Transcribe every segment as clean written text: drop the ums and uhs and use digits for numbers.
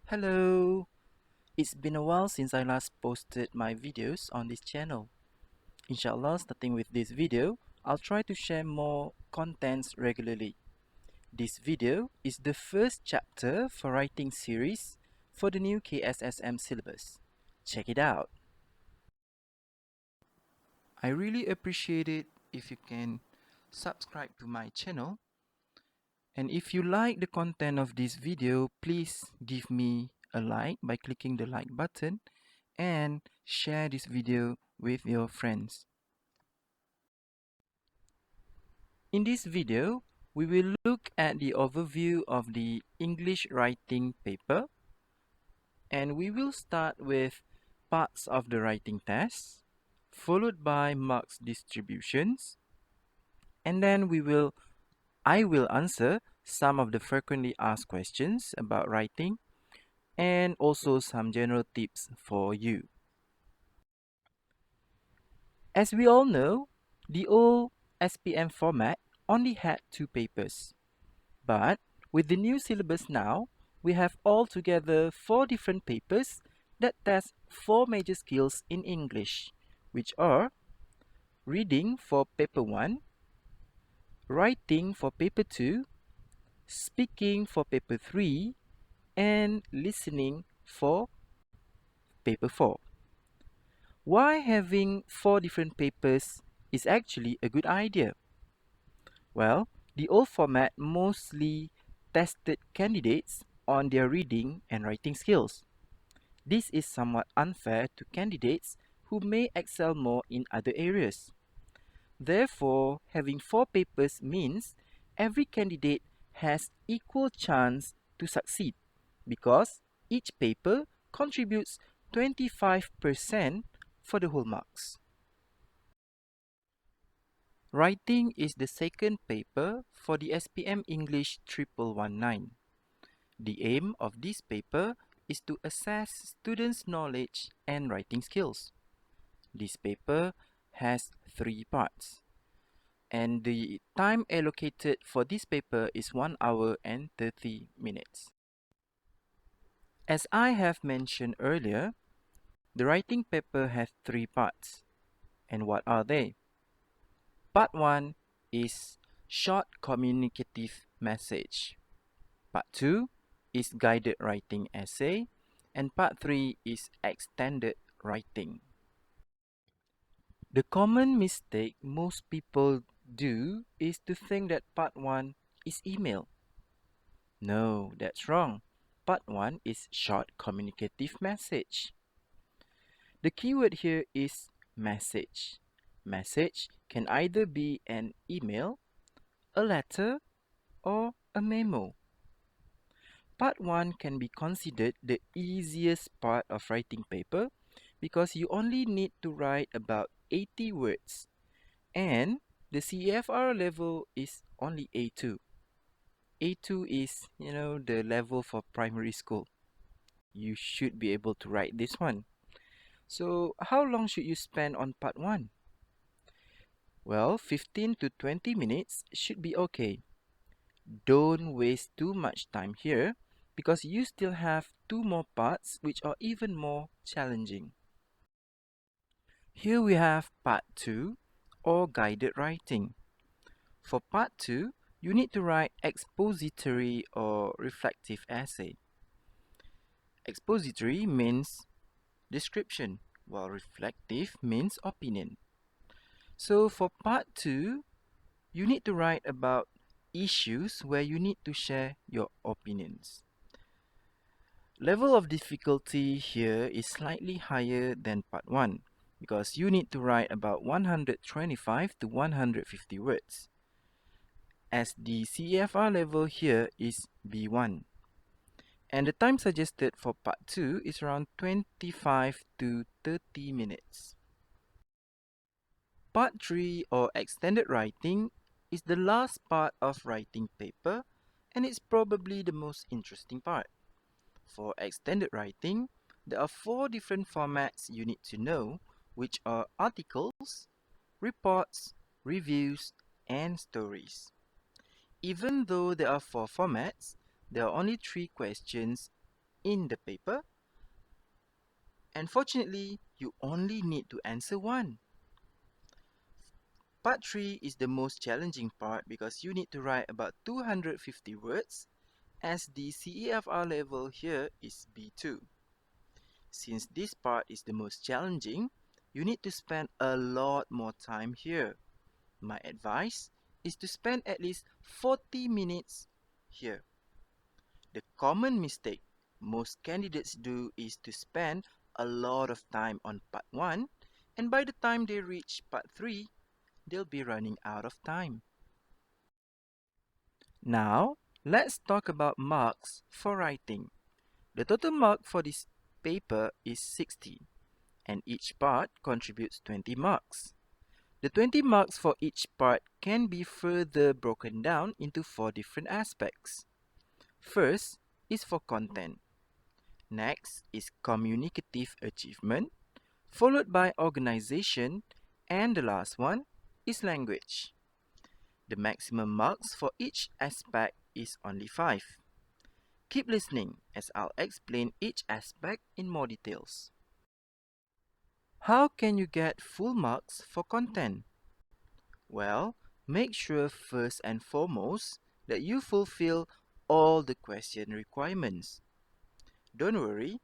Hello! It's been a while since I last posted my videos on this channel. Inshallah, starting with this video, I'll try to share more contents regularly. This video is the first chapter for writing series for the new KSSM syllabus. Check it out. I really appreciate it if you can subscribe to my channel. And if you like the content of this video, please give me a like by clicking the like button and share this video with your friends. In this video, we will look at the overview of the English writing paper, and we will start with parts of the writing test, followed by marks distributions, and then I will answer some of the frequently asked questions about writing and also some general tips for you. As we all know, the old SPM format only had 2 papers. But with the new syllabus now, we have altogether 4 different papers that test 4 major skills in English, which are reading for paper 1, writing for paper 2, speaking for paper 3, and listening for paper 4. Why having 4 different papers is actually a good idea? Well, the old format mostly tested candidates on their reading and writing skills. This is somewhat unfair to candidates who may excel more in other areas. Therefore, having 4 papers means every candidate has equal chance to succeed because each paper contributes 25% for the whole marks. Writing is the second paper for the SPM English 1119. The aim of this paper is to assess students' knowledge and writing skills. This paper has 3 parts, and the time allocated for this paper is 1 hour and 30 minutes. As I have mentioned earlier, the writing paper has 3 parts. And what are they? Part 1 is short communicative message. Part 2 is guided writing essay. And part 3 is extended writing. The common mistake most people do is to think that part 1 is email. No, that's wrong. Part 1 is short communicative message. The keyword here is message. Message can either be an email, a letter, or a memo. Part 1 can be considered the easiest part of writing paper because you only need to write about 80 words and the CFR level is only A2. A2 is, the level for primary school. You should be able to write this one. So, how long should you spend on part 1? Well, 15 to 20 minutes should be okay. Don't waste too much time here because you still have 2 more parts which are even more challenging. Here we have part 2 or guided writing. For part 2, you need to write expository or reflective essay. Expository means description, while reflective means opinion. So for part 2, you need to write about issues where you need to share your opinions. Level of difficulty here is slightly higher than part 1 because you need to write about 125 to 150 words, as the CFR level here is B1. And the time suggested for part 2 is around 25 to 30 minutes. Part 3 or extended writing is the last part of writing paper and it's probably the most interesting part. For extended writing, there are 4 different formats you need to know, which are articles, reports, reviews, and stories. Even though there are 4 formats, there are only 3 questions in the paper. Unfortunately, you only need to answer one. Part 3 is the most challenging part because you need to write about 250 words as the CEFR level here is B2. Since this part is the most challenging, you need to spend a lot more time here. My advice is to spend at least 40 minutes here. The common mistake most candidates do is to spend a lot of time on part 1, and by the time they reach part 3, they'll be running out of time. Now, let's talk about marks for writing. The total mark for this paper is 60, and each part contributes 20 marks. The 20 marks for each part can be further broken down into 4 different aspects. First is for content. Next is communicative achievement, followed by organization, and the last one is language. The maximum marks for each aspect is only 5. Keep listening as I'll explain each aspect in more details. How can you get full marks for content? Well, make sure first and foremost that you fulfill all the question requirements. Don't worry,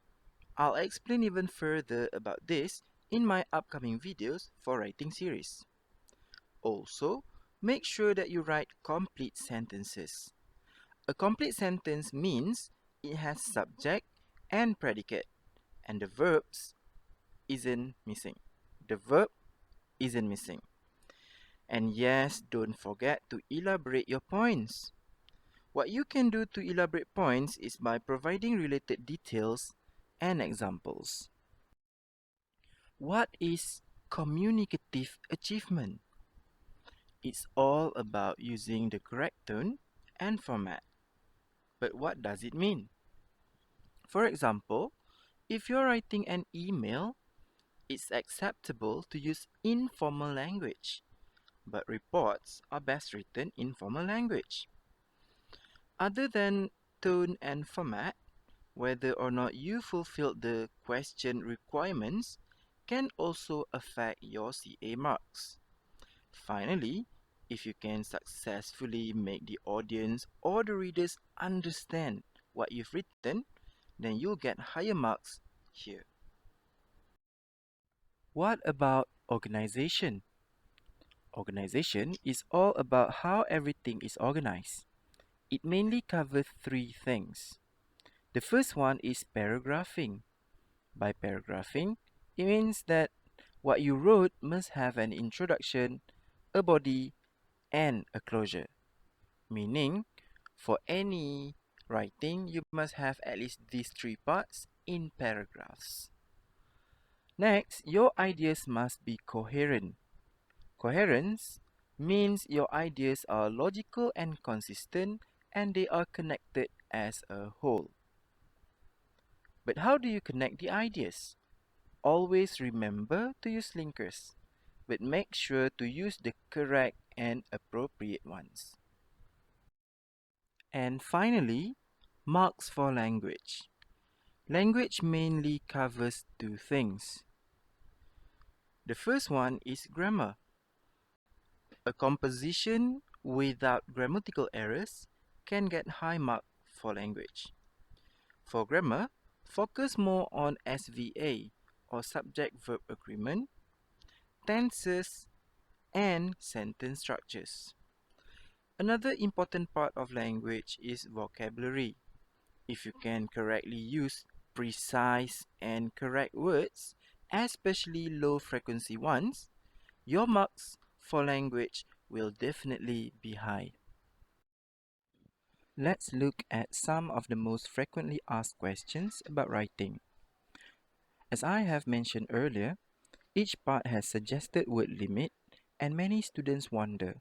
I'll explain even further about this in my upcoming videos for writing series. Also, make sure that you write complete sentences. A complete sentence means it has subject and predicate, and the verbs isn't missing. The verb isn't missing. And yes, don't forget to elaborate your points. What you can do to elaborate points is by providing related details and examples. What is communicative achievement? It's all about using the correct tone and format. But what does it mean? For example, if you're writing an email, it's acceptable to use informal language, but reports are best written in formal language. Other than tone and format, whether or not you fulfilled the question requirements can also affect your CA marks. Finally, if you can successfully make the audience or the readers understand what you've written, then you'll get higher marks here. What about organization? Organization is all about how everything is organized. It mainly covers 3 things. The first one is paragraphing. By paragraphing, it means that what you wrote must have an introduction, a body, and a closure. Meaning, for any writing, you must have at least these 3 parts in paragraphs. Next, your ideas must be coherent. Coherence means your ideas are logical and consistent and they are connected as a whole. But how do you connect the ideas? Always remember to use linkers, but make sure to use the correct and appropriate ones. And finally, marks for language. Language mainly covers 2 things. The first one is grammar. A composition without grammatical errors can get high mark for language. For grammar, focus more on SVA or subject-verb agreement, tenses, and sentence structures. Another important part of language is vocabulary. If you can correctly use precise and correct words, especially low-frequency ones, your marks for language will definitely be high. Let's look at some of the most frequently asked questions about writing. As I have mentioned earlier, each part has suggested word limit and many students wonder,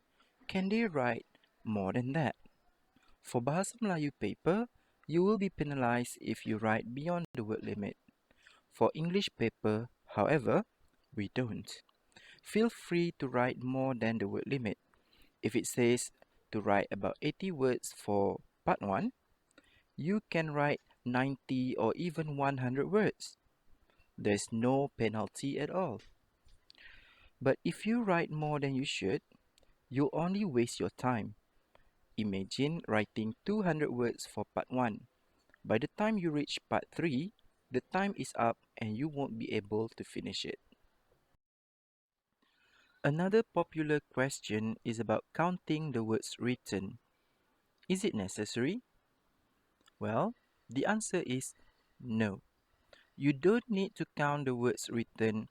can they write more than that? For Bahasa Melayu paper, you will be penalized if you write beyond the word limit. For English paper, however, we don't. Feel free to write more than the word limit. If it says to write about 80 words for part 1, you can write 90 or even 100 words. There's no penalty at all. But if you write more than you should, you'll only waste your time. Imagine writing 200 words for part 1. By the time you reach part 3, the time is up and you won't be able to finish it. Another popular question is about counting the words written. Is it necessary? Well, the answer is no. You don't need to count the words written,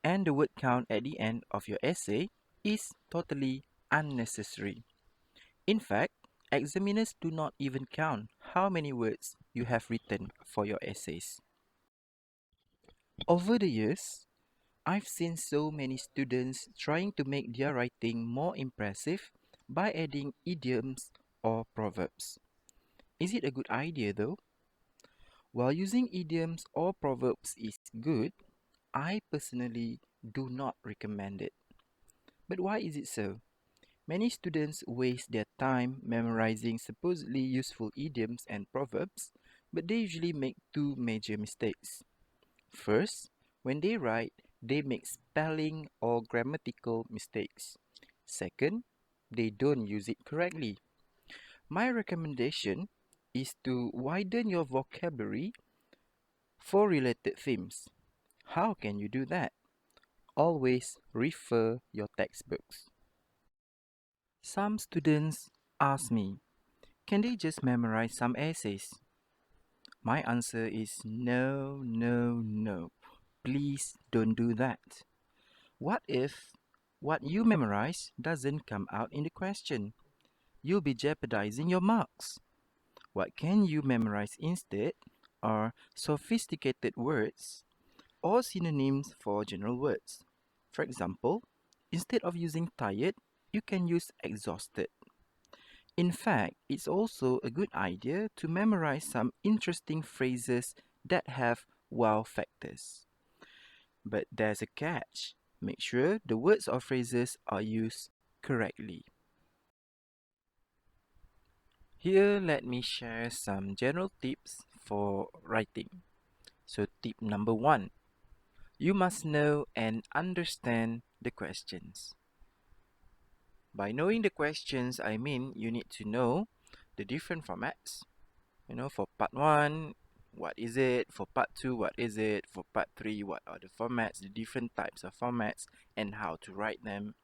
and the word count at the end of your essay is totally unnecessary. In fact, examiners do not even count how many words you have written for your essays. Over the years, I've seen so many students trying to make their writing more impressive by adding idioms or proverbs. Is it a good idea though? While using idioms or proverbs is good, I personally do not recommend it. But why is it so? Many students waste their time memorizing supposedly useful idioms and proverbs, but they usually make two major mistakes. First, when they write, they make spelling or grammatical mistakes. Second, they don't use it correctly. My recommendation is to widen your vocabulary for related themes. How can you do that? Always refer your textbooks. Some students ask me, can they just memorize some essays? My answer is no, no, no. Please don't do that. What if what you memorize doesn't come out in the question? You'll be jeopardizing your marks. What can you memorize instead are sophisticated words or synonyms for general words. For example, instead of using tired, you can use exhausted. In fact, it's also a good idea to memorize some interesting phrases that have wow factors. But there's a catch. Make sure the words or phrases are used correctly. Here, let me share some general tips for writing. So, tip number 1, you must know and understand the questions. By knowing the questions, I mean you need to know the different formats. For part 1, what is it? For part 2, what is it? For part 3, what are the formats, the different types of formats, and how to write them.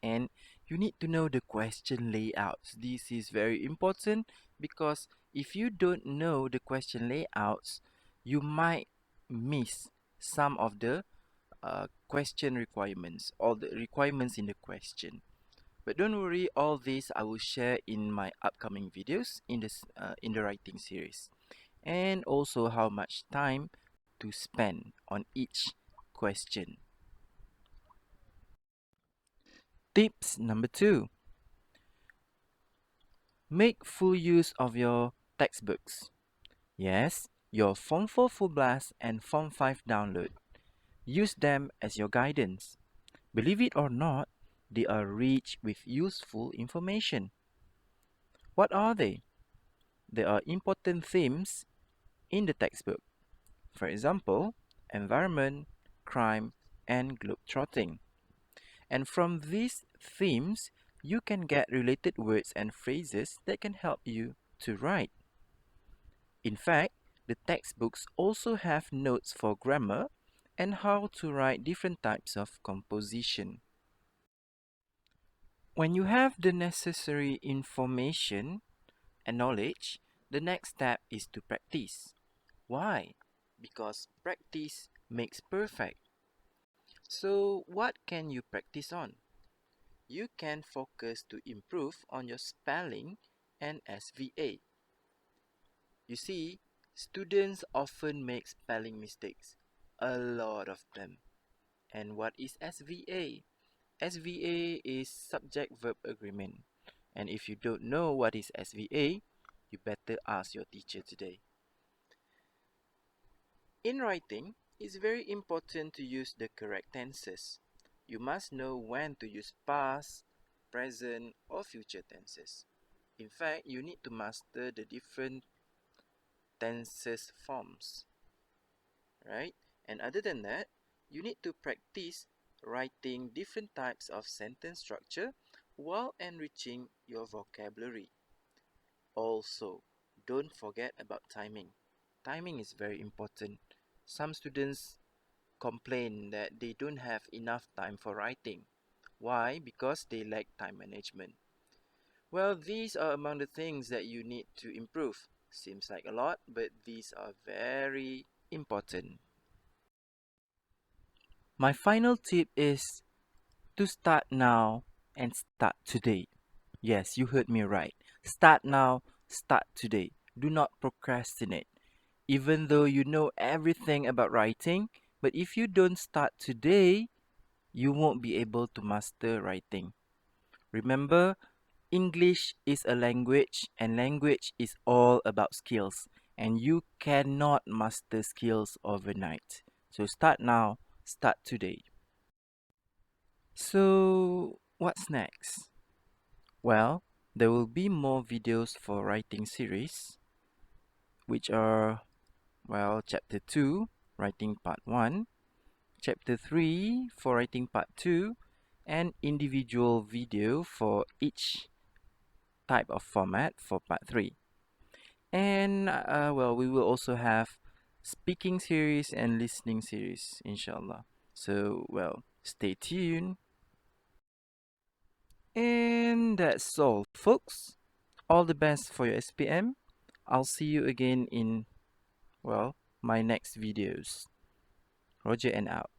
And you need to know the question layouts. This is very important because if you don't know the question layouts, you might miss some of the question requirements, all the requirements in the question. But don't worry, all this I will share in my upcoming videos in the writing series, and also how much time to spend on each question. Tips number 2. Make full use of your textbooks. Yes, your Form 4 Full Blast and Form 5 download. Use them as your guidance. Believe it or not, they are rich with useful information. What are they? There are important themes in the textbook. For example, environment, crime, and globetrotting. And from these themes, you can get related words and phrases that can help you to write. In fact, the textbooks also have notes for grammar and how to write different types of composition. When you have the necessary information and knowledge, the next step is to practice. Why? Because practice makes perfect. So, what can you practice on? You can focus to improve on your spelling and SVA. You see, students often make spelling mistakes, a lot of them. And what is SVA? SVA is subject-verb agreement. And if you don't know what is SVA, you better ask your teacher today. In writing, it's very important to use the correct tenses. You must know when to use past, present, or future tenses. In fact, you need to master the different tenses forms, right? And other than that, you need to practice writing different types of sentence structure while enriching your vocabulary. Also, don't forget about timing. Timing is very important. Some students complain that they don't have enough time for writing. Why? Because they lack time management. Well, these are among the things that you need to improve. Seems like a lot, but these are very important. My final tip is to start now and start today. Yes, you heard me right. Start now, start today. Do not procrastinate. Even though you know everything about writing, but if you don't start today, you won't be able to master writing. Remember, English is a language, and language is all about skills, and you cannot master skills overnight. So start now, start today. So, what's next? Well, there will be more videos for writing series, which are, well, chapter 2, writing part 1, chapter 3 for writing part 2, and individual video for each type of format for part 3. And, well, we will also have speaking series and listening series, inshallah. So, well, stay tuned. And that's all, folks. All the best for your SPM. I'll see you again in, well, my next videos. Roger and out.